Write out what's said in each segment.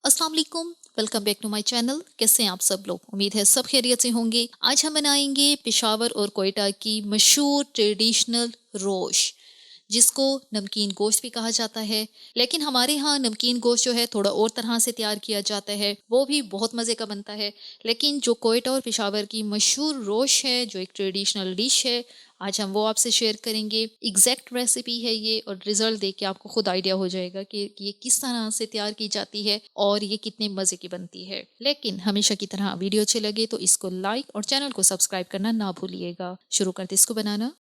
अस्सलाम वालेकुम। Welcome back to my channel. कैसे हैं आप सब लोग? उम्मीद है सब खैरियत से होंगे। आज हम बनाएंगे पेशावर और कोयटा की मशहूर ट्रेडिशनल रोश, जिसको नमकीन गोश्त भी कहा जाता है। लेकिन हमारे यहाँ नमकीन गोश्त जो है थोड़ा और तरह से तैयार किया जाता है, वो भी बहुत मज़े का बनता है। लेकिन जो कोयटा और पेशावर की मशहूर रोश है, जो एक ट्रेडिशनल डिश है, आज हम वो आपसे शेयर करेंगे। एग्जैक्ट रेसिपी है ये, और रिजल्ट देख के आपको खुद आइडिया हो जाएगा कि ये किस तरह से तैयार की जाती है और ये कितने मज़े की बनती है। लेकिन हमेशा की तरह वीडियो अच्छे लगे तो इसको लाइक और चैनल को सब्सक्राइब करना ना भूलिएगा। शुरू करते इसको बनाना।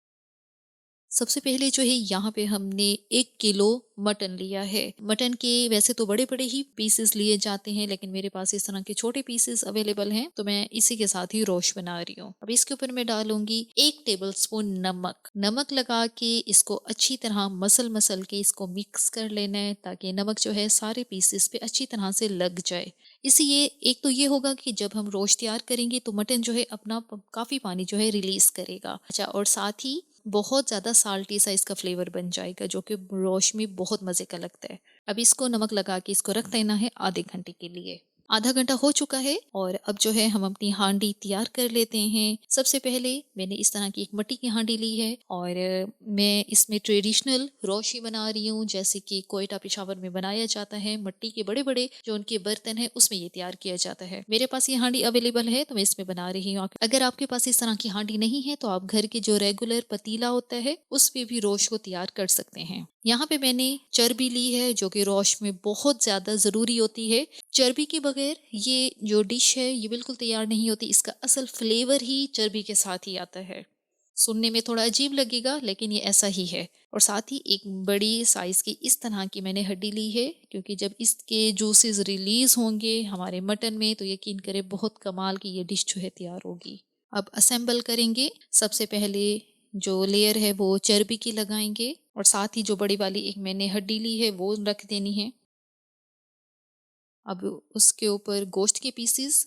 सबसे पहले जो है यहाँ पे हमने 1 किलो मटन लिया है। मटन के वैसे तो बड़े बड़े ही पीसेस लिए जाते हैं, लेकिन मेरे पास इस तरह के छोटे पीसेस अवेलेबल हैं, तो मैं इसी के साथ ही रोश बना रही हूँ। अब इसके ऊपर मैं डालूंगी 1 टेबलस्पून नमक। नमक लगा के इसको अच्छी तरह मसल मसल के इसको मिक्स कर लेना है, ताकि नमक जो है सारे पीसेस पे अच्छी तरह से लग जाए। इसलिए एक तो ये होगा कि जब हम रोश तैयार करेंगे तो मटन जो है अपना काफ़ी पानी जो है रिलीज करेगा। अच्छा, और साथ ही बहुत ज़्यादा साल्टी सा इसका फ्लेवर बन जाएगा, जो कि रोश में बहुत मज़े का लगता है। अब इसको नमक लगा के इसको रख देना है आधे घंटे के लिए। आधा घंटा हो चुका है और अब जो है हम अपनी हांडी तैयार कर लेते हैं। सबसे पहले मैंने इस तरह की एक मिट्टी की हांडी ली है और मैं इसमें ट्रेडिशनल रोश ही बना रही हूँ, जैसे कि कोयटा पेशावर में बनाया जाता है। मिट्टी के बड़े बड़े जो उनके बर्तन है उसमें ये तैयार किया जाता है। मेरे पास ये हांडी अवेलेबल है तो मैं इसमें बना रही हूँ। अगर आपके पास इस तरह की हांडी नहीं है तो आप घर के जो रेगुलर पतीला होता है उस पे भी रोश को तैयार कर सकते हैं। यहाँ पे मैंने चर्बी ली है, जो कि रोश में बहुत ज्यादा जरूरी होती है। चर्बी के बगैर ये जो डिश है ये बिल्कुल तैयार नहीं होती। इसका असल फ्लेवर ही चर्बी के साथ ही आता है। सुनने में थोड़ा अजीब लगेगा, लेकिन ये ऐसा ही है। और साथ ही एक बड़ी साइज की इस तरह की मैंने हड्डी ली है, क्योंकि जब इसके जूसेस रिलीज होंगे हमारे मटन में तो यकीन करें बहुत कमाल की ये डिश जो है तैयार होगी। अब असेंबल करेंगे। सबसे पहले जो लेयर है वो चर्बी की लगाएंगे, और साथ ही जो बड़ी वाली एक मैंने हड्डी ली है वो रख देनी है। अब उसके ऊपर गोश्त के पीसेस।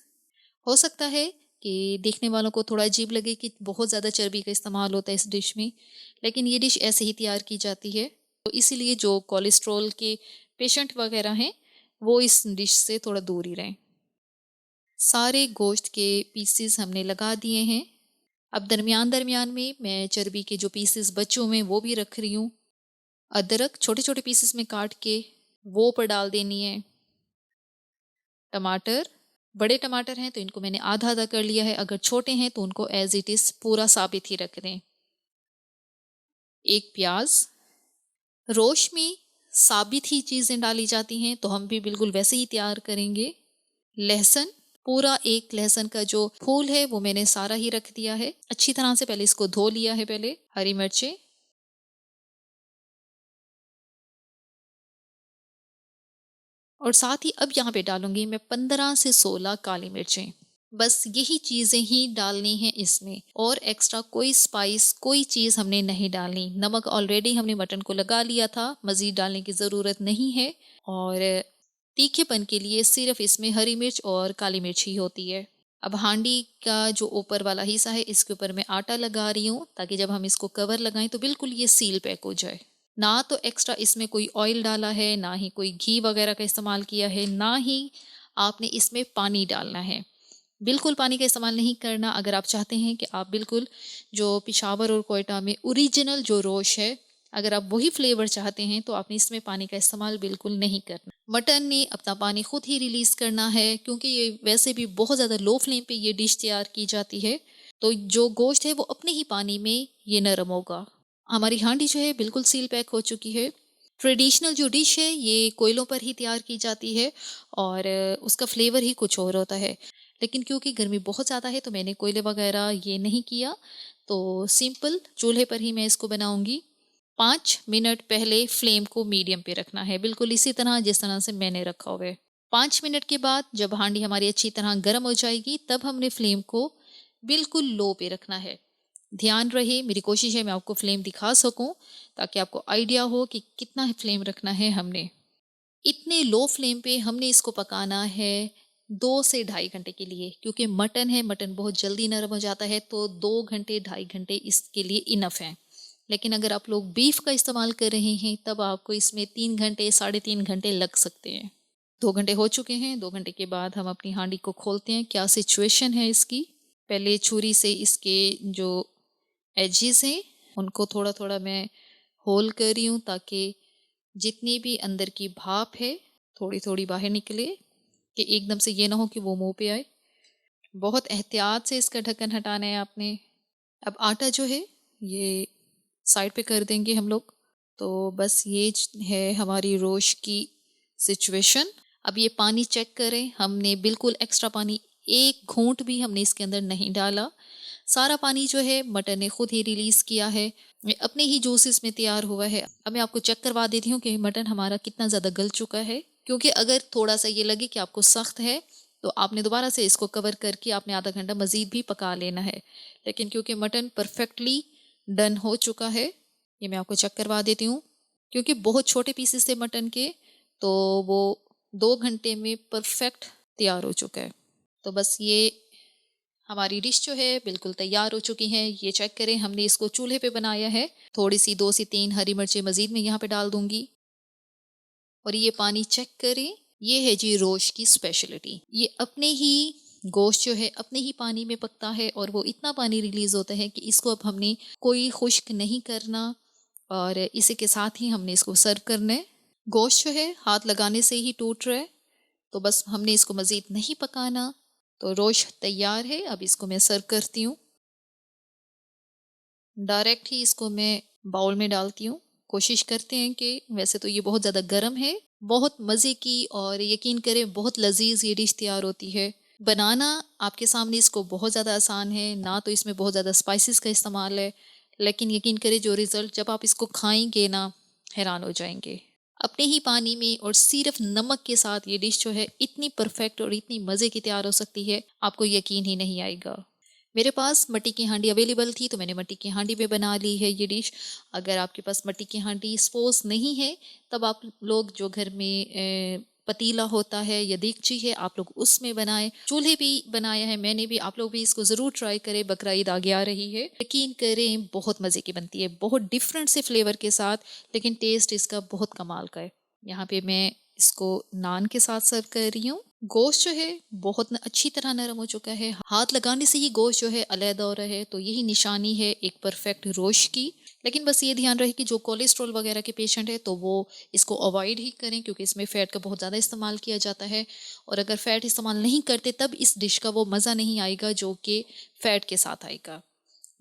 हो सकता है कि देखने वालों को थोड़ा अजीब लगे कि बहुत ज़्यादा चर्बी का इस्तेमाल होता है इस डिश में, लेकिन ये डिश ऐसे ही तैयार की जाती है। तो इसीलिए जो कोलेस्ट्रॉल के पेशेंट वगैरह हैं वो इस डिश से थोड़ा दूर ही रहें। सारे गोश्त के पीसेस हमने लगा दिए हैं। अब दरमियान दरमियान में मैं चर्बी के जो पीसेस बचे हुए हैं वो भी रख रही हूँ। अदरक छोटे छोटे पीसेस में काट के वो ऊपर डाल देनी है। टमाटर, बड़े टमाटर हैं तो इनको मैंने आधा आधा कर लिया है, अगर छोटे हैं तो उनको एज इट इज पूरा साबित ही रख दें। एक प्याज। रोश में साबित ही चीजें डाली जाती हैं तो हम भी बिल्कुल वैसे ही तैयार करेंगे। लहसुन, पूरा एक लहसुन का जो फूल है वो मैंने सारा ही रख दिया है, अच्छी तरह से पहले इसको धो लिया है। पहले हरी मिर्चें, और साथ ही अब यहाँ पे डालूंगी मैं 15 से 16 काली मिर्चें। बस यही चीजें ही डालनी है इसमें, और एक्स्ट्रा कोई स्पाइस कोई चीज हमने नहीं डालनी। नमक ऑलरेडी हमने मटन को लगा लिया था, मजीद डालने की जरूरत नहीं है। और तीखेपन के लिए सिर्फ इसमें हरी मिर्च और काली मिर्च ही होती है। अब हांडी का जो ऊपर वाला हिस्सा है इसके ऊपर मैं आटा लगा रही हूँ, ताकि जब हम इसको कवर लगाएं तो बिल्कुल ये सील पैक हो जाए। ना तो एक्स्ट्रा इसमें कोई ऑयल डाला है, ना ही कोई घी वगैरह का इस्तेमाल किया है, ना ही आपने इसमें पानी डालना है। बिल्कुल पानी का इस्तेमाल नहीं करना। अगर आप चाहते हैं कि आप बिल्कुल जो पिशावर और कोयटा में ओरिजिनल जो रोश है, अगर आप वही फ्लेवर चाहते हैं तो आपने इसमें पानी का इस्तेमाल बिल्कुल नहीं करना। मटन ने अपना पानी खुद ही रिलीज करना है, क्योंकि ये वैसे भी बहुत ज़्यादा लो फ्लेम पे ये डिश तैयार की जाती है। तो जो गोश्त है वो अपने ही पानी में ये नरम होगा। हमारी हांडी जो है बिल्कुल सील पैक हो चुकी है। ट्रेडिशनल जो डिश है ये कोयलों पर ही तैयार की जाती है, और उसका फ्लेवर ही कुछ और होता है। लेकिन क्योंकि गर्मी बहुत ज़्यादा है तो मैंने कोयले वगैरह ये नहीं किया, तो सिंपल चूल्हे पर ही मैं इसको बनाऊंगी। 5 मिनट पहले फ्लेम को मीडियम पे रखना है, बिल्कुल इसी तरह जिस तरह से मैंने रखा हुआ है। 5 मिनट के बाद जब हांडी हमारी अच्छी तरह गर्म हो जाएगी तब हमने फ्लेम को बिल्कुल लो पे रखना है। ध्यान रहे, मेरी कोशिश है मैं आपको फ्लेम दिखा सकूं, ताकि आपको आइडिया हो कि कितना फ्लेम रखना है हमने। इतने लो फ्लेम पे हमने इसको पकाना है 2 से ढाई घंटे के लिए, क्योंकि मटन है, मटन बहुत जल्दी नरम हो जाता है, तो 2 घंटे 2.5 घंटे इसके लिए इनफ है। लेकिन अगर आप लोग बीफ का इस्तेमाल कर रहे हैं तब आपको इसमें 3 घंटे 3.5 घंटे लग सकते हैं। 2 घंटे हो चुके हैं। 2 घंटे के बाद हम अपनी हांडी को खोलते हैं। क्या सिचुएशन है इसकी। पहले छुरी से इसके जो एजेस हैं उनको थोड़ा थोड़ा मैं होल कर रही हूँ, ताकि जितनी भी अंदर की भाप है थोड़ी थोड़ी बाहर निकले, कि एकदम से ये ना हो कि वो मुंह पे आए। बहुत एहतियात से इसका ढक्कन हटाना है आपने। अब आटा जो है ये साइड पे कर देंगे हम लोग। तो बस ये है हमारी रोश की सिचुएशन। अब ये पानी चेक करें, हमने बिल्कुल एक्स्ट्रा पानी एक घूंट भी हमने इसके अंदर नहीं डाला। सारा पानी जो है मटर ने खुद ही रिलीज किया है, ये अपने ही जूसेस में तैयार हुआ है। अब मैं आपको चेक करवा देती हूँ कि मटन हमारा कितना ज़्यादा गल चुका है। क्योंकि अगर थोड़ा सा ये लगे कि आपको सख्त है तो आपने दोबारा से इसको कवर करके आपने आधा घंटा मज़ीद भी पका लेना है। लेकिन क्योंकि मटन परफेक्टली डन हो चुका है, ये मैं आपको चेक करवा देती हूँ। क्योंकि बहुत छोटे पीसेस थे मटन के, तो वो 2 घंटे में परफेक्ट तैयार हो चुका है। तो बस ये हमारी डिश जो है बिल्कुल तैयार हो चुकी है। ये चेक करें, हमने इसको चूल्हे पे बनाया है। थोड़ी सी 2 से 3 हरी मिर्चें मज़ीद मैं यहाँ पे डाल दूँगी। और ये पानी चेक करें, ये है जी रोश की स्पेशलिटी। ये अपने ही गोश्त जो है अपने ही पानी में पकता है और वो इतना पानी रिलीज होता है कि इसको अब हमने कोई खुश्क नहीं करना, और इसी के साथ ही हमने इसको सर्व करना है। गोश्त जो है हाथ लगाने से ही टूट रहा है, तो बस हमने इसको मज़ीद नहीं पकाना। तो रोश तैयार है। अब इसको मैं सर्व करती हूँ। डायरेक्ट ही इसको मैं बाउल में डालती हूँ। कोशिश करते हैं कि, वैसे तो ये बहुत ज़्यादा गर्म है, बहुत मज़े की और यकीन करें बहुत लजीज ये डिश तैयार होती है। बनाना आपके सामने इसको बहुत ज़्यादा आसान है, ना तो इसमें बहुत ज़्यादा स्पाइसेस का इस्तेमाल है, लेकिन यकीन करें जो रिज़ल्ट जब आप इसको खाएंगे ना, हैरान हो जाएंगे। अपने ही पानी में और सिर्फ नमक के साथ ये डिश जो है इतनी परफेक्ट और इतनी मज़े की तैयार हो सकती है, आपको यकीन ही नहीं आएगा। मेरे पास मट्टी की हांडी अवेलेबल थी तो मैंने मट्टी की हांडी में बना ली है ये डिश। अगर आपके पास मट्टी की हांडी सपोज नहीं है, तब आप लोग जो घर में पतीला होता है या देगची है, आप लोग उसमें बनाएं। चूल्हे भी बनाया है मैंने भी, आप लोग भी इसको ज़रूर ट्राई करें। बकरा ईद आगे आ रही है, यकीन करें बहुत मज़े की बनती है, बहुत डिफरेंट से फ्लेवर के साथ, लेकिन टेस्ट इसका बहुत कमाल का है। यहाँ पे मैं इसको नान के साथ सर्व कर रही हूँ। गोश्त जो है बहुत अच्छी तरह नरम हो चुका है, हाथ लगाने से ही गोश्त जो है अलहदा हो रहा है, तो यही निशानी है एक परफेक्ट रोश की। लेकिन बस ये ध्यान रहे कि जो कोलेस्ट्रॉल वगैरह के पेशेंट है तो वो इसको अवॉइड ही करें, क्योंकि इसमें फ़ैट का बहुत ज़्यादा इस्तेमाल किया जाता है। और अगर फ़ैट इस्तेमाल नहीं करते तब इस डिश का वो मज़ा नहीं आएगा जो कि फ़ैट के साथ आएगा।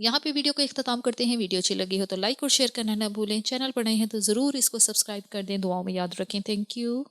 यहाँ पे वीडियो को इख्तिताम करते हैं। वीडियो अच्छी लगी हो तो लाइक और शेयर करना ना भूलें। चैनल पर नए हैं तो ज़रूर इसको सब्सक्राइब कर दें। दुआओं में याद रखें। Thank you.